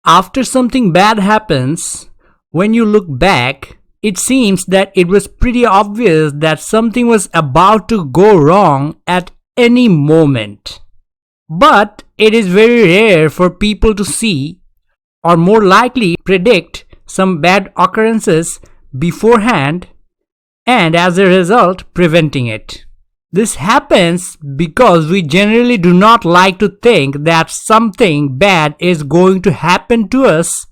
After something bad happens, when you look back, it seems that it was pretty obvious that something was about to go wrong at any moment. But it is very rare for people to see, or more likely predict, some bad occurrences beforehand and as a result preventing it. This happens because we generally do not like to think that something bad is going to happen to us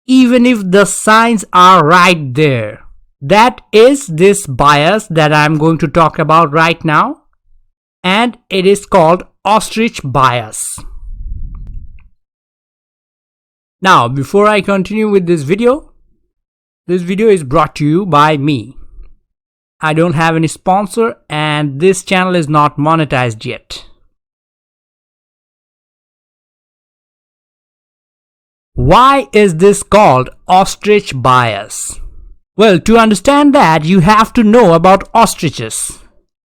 even if the signs are right there. That is this bias that I am going to talk about right now, and it is called Ostrich Bias. Now, before I continue with this video is brought to you by me. I don't have any sponsor and this channel is not monetized yet. Why is this called Ostrich Bias? Well, to understand that, you have to know about ostriches.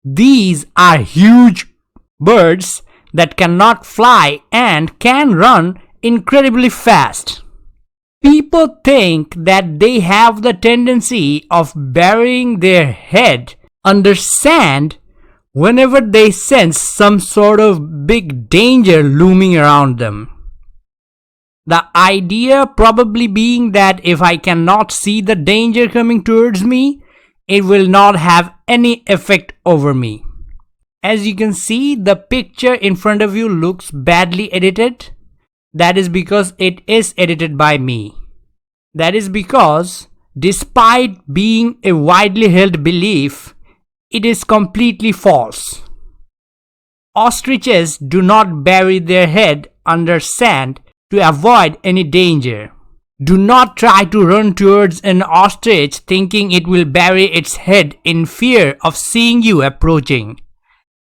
These are huge birds that cannot fly and can run incredibly fast. People think that they have the tendency of burying their head under sand whenever they sense some sort of big danger looming around them. The idea probably being that if I cannot see the danger coming towards me, it will not have any effect over me. As you can see, the picture in front of you looks badly edited. That is because it is edited by me. That is because, despite being a widely held belief, it is completely false. Ostriches do not bury their head under sand to avoid any danger. Do not try to run towards an ostrich thinking it will bury its head in fear of seeing you approaching.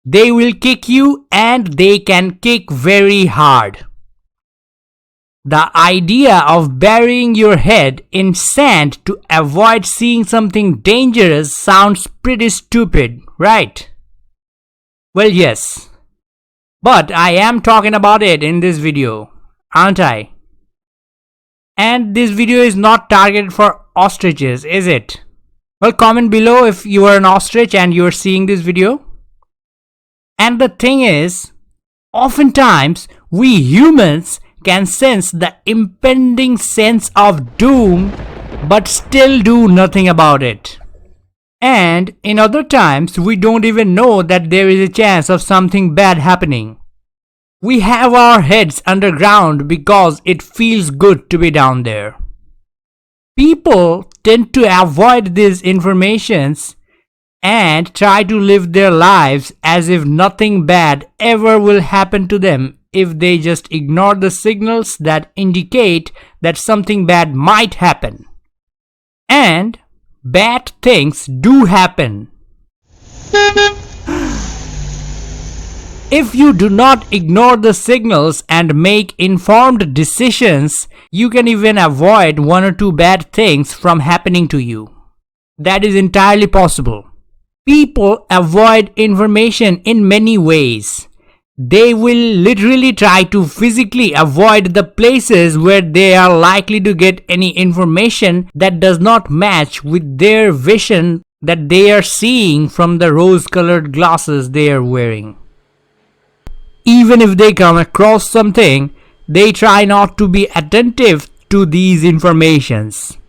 They will kick you and they can kick very hard. The idea of burying your head in sand to avoid seeing something dangerous sounds pretty stupid, right? Well, yes. But I am talking about it in this video, aren't I? And this video is not targeted for ostriches, is it? Well, comment below if you are an ostrich and you are seeing this video. And the thing is, oftentimes we humans can sense the impending sense of doom but still do nothing about it. And in other times we don't even know that there is a chance of something bad happening. We have our heads underground because it feels good to be down there. People tend to avoid these informations and try to live their lives as if nothing bad ever will happen to them if they just ignore the signals that indicate that something bad might happen. And bad things do happen. If you do not ignore the signals and make informed decisions, you can even avoid one or two bad things from happening to you. That is entirely possible. People avoid information in many ways. They will literally try to physically avoid the places where they are likely to get any information that does not match with their vision that they are seeing from the rose-colored glasses they are wearing. Even if they come across something, they try not to be attentive to these informations.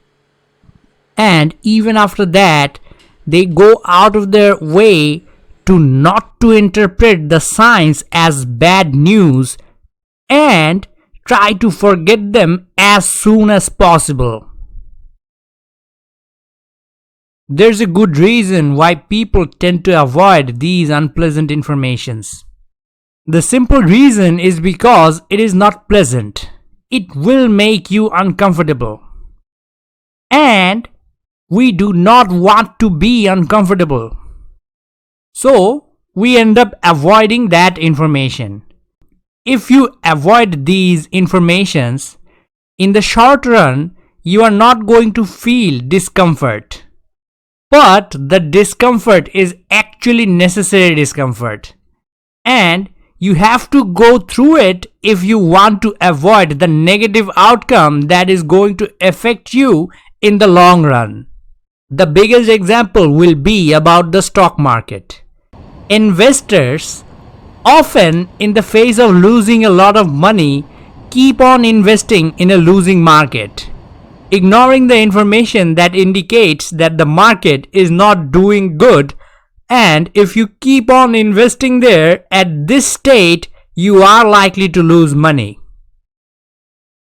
And even after that, they go out of their way to not to interpret the signs as bad news and try to forget them as soon as possible. There's a good reason why people tend to avoid these unpleasant informations. The simple reason is because it is not pleasant. It will make you uncomfortable. And we do not want to be uncomfortable. So, we end up avoiding that information. If you avoid these informations, in the short run, you are not going to feel discomfort. But the discomfort is actually necessary discomfort. And You have to go through it if you want to avoid the negative outcome that is going to affect you in the long run. The biggest example will be about the stock market. Investors, often in the face of losing a lot of money, keep on investing in a losing market, ignoring the information that indicates that the market is not doing good, and if you keep on investing there at this state, you are likely to lose money.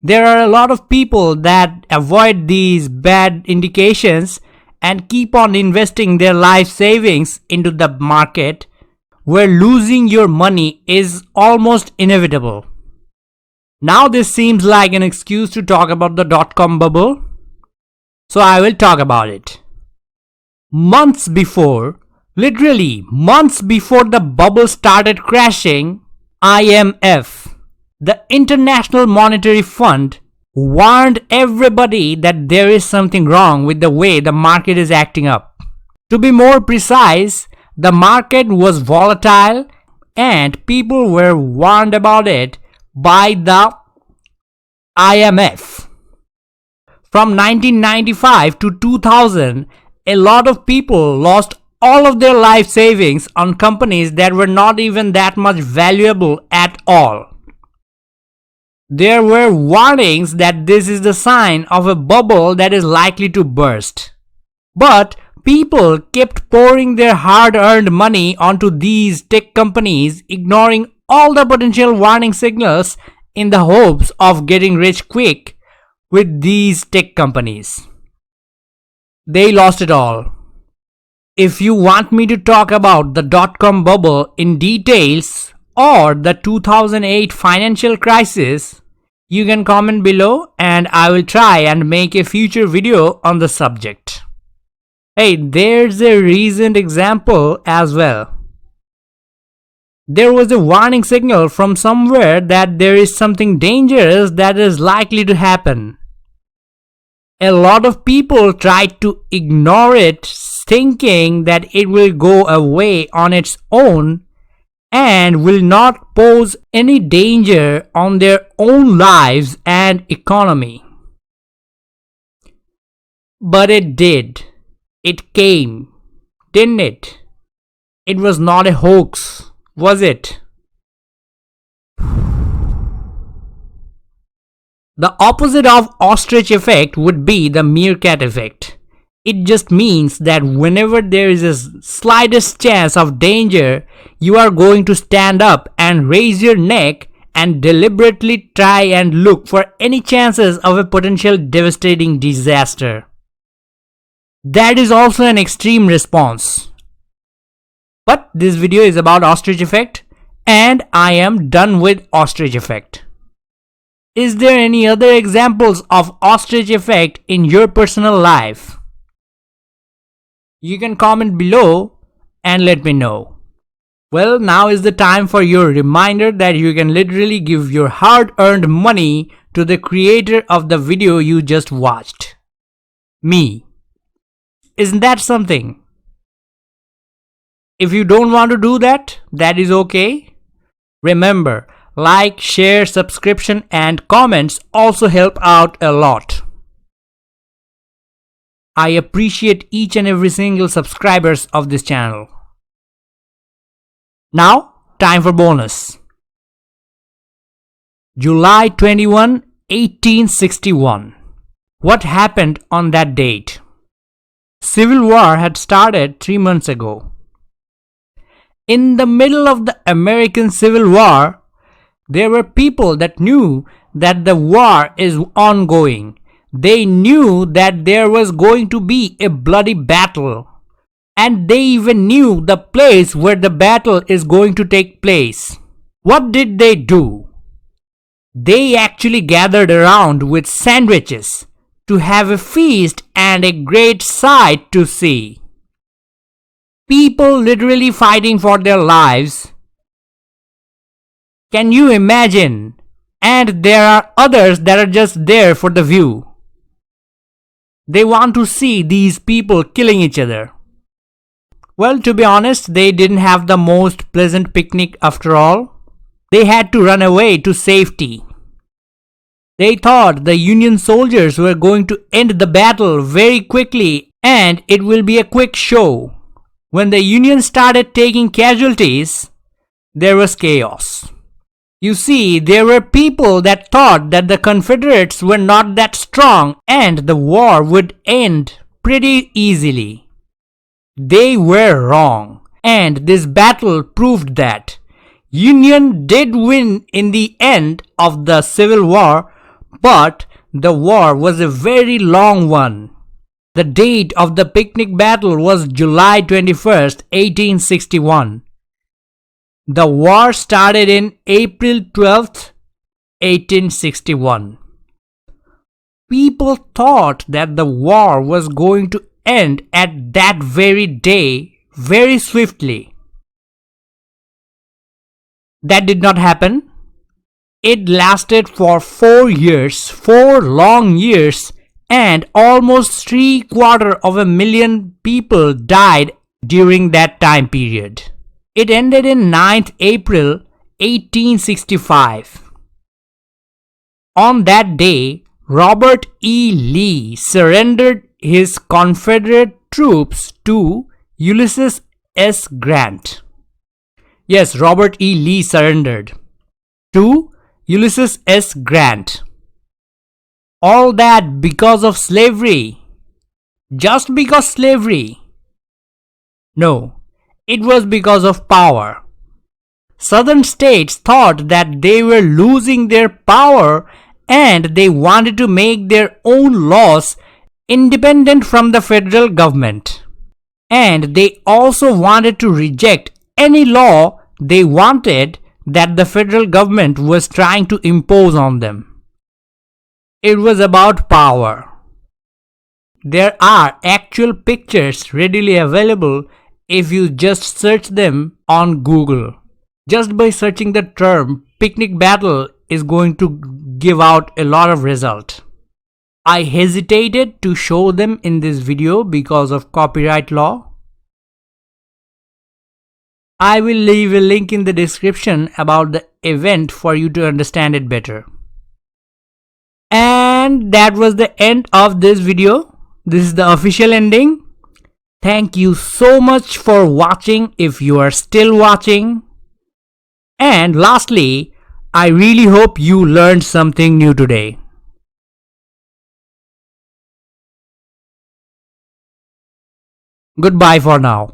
There are a lot of people that avoid these bad indications and keep on investing their life savings into the market, where losing your money is almost inevitable. Now this seems like an excuse to talk about the dot-com bubble, so I will talk about it. Months before, literally months before the bubble started crashing, IMF, the International Monetary Fund, warned everybody that there is something wrong with the way the market is acting up. To be more precise, the market was volatile and people were warned about it by the IMF. From 1995 to 2000, a lot of people lost all of their life savings on companies that were not even that much valuable at all. There were warnings that this is the sign of a bubble that is likely to burst. But people kept pouring their hard-earned money onto these tech companies, ignoring all the potential warning signals in the hopes of getting rich quick with these tech companies. They lost it all. If you want me to talk about the dot-com bubble in details or the 2008 financial crisis, you can comment below and I will try and make a future video on the subject. Hey, there's a recent example as well. There was a warning signal from somewhere that there is something dangerous that is likely to happen. A lot of people tried to ignore it, thinking that it will go away on its own and will not pose any danger on their own lives and economy. But it did. It came, didn't it? It was not a hoax, was it? The opposite of ostrich effect would be the meerkat effect. It just means that whenever there is a slightest chance of danger, you are going to stand up and raise your neck and deliberately try and look for any chances of a potential devastating disaster. That is also an extreme response. But this video is about ostrich effect and I am done with ostrich effect. Is there any other examples of ostrich effect in your personal life? You can comment below and let me know. Well, now is the time for your reminder that you can literally give your hard-earned money to the creator of the video you just watched. Me. Isn't that something? If you don't want to do that, that is okay. Remember, like, share, subscription and comments also help out a lot. I appreciate each and every single subscribers of this channel. Now, time for bonus. July 21, 1861. What happened on that date? Civil War had started 3 months ago. In the middle of the American Civil War, there were people that knew that the war is ongoing. They knew that there was going to be a bloody battle. And they even knew the place where the battle is going to take place. What did they do? They actually gathered around with sandwiches to have a feast and a great sight to see. People literally fighting for their lives. Can you imagine? And there are others that are just there for the view. They want to see these people killing each other. Well, to be honest, they didn't have the most pleasant picnic after all. They had to run away to safety. They thought the Union soldiers were going to end the battle very quickly and it will be a quick show. When the Union started taking casualties, there was chaos. You see, there were people that thought that the Confederates were not that strong and the war would end pretty easily. They were wrong, and this battle proved that. Union did win in the end of the Civil War, but the war was a very long one. The date of the picnic battle was July 21st, 1861. The war started in April 12th, 1861. People thought that the war was going to end at that very day very swiftly. That did not happen. It lasted for 4 years, 4 long years, and almost 750,000 people died during that time period. It ended in 9th April 1865. On that day, Robert E. Lee surrendered his Confederate troops to Ulysses S. Grant. Yes, Robert E. Lee surrendered to Ulysses S. Grant. All that because of slavery. Just because slavery. No, it was because of power. Southern states thought that they were losing their power and they wanted to make their own laws independent from the federal government. And they also wanted to reject any law they wanted that the federal government was trying to impose on them. It was about power. There are actual pictures readily available if you just search them on Google. Just by searching the term picnic battle is going to give out a lot of result. I hesitated to show them in this video because of copyright law. I will leave a link in the description about the event for you to understand it better. And that was the end of this video. This is the official ending. Thank you so much for watching if you are still watching. And lastly, I really hope you learned something new today. Goodbye for now.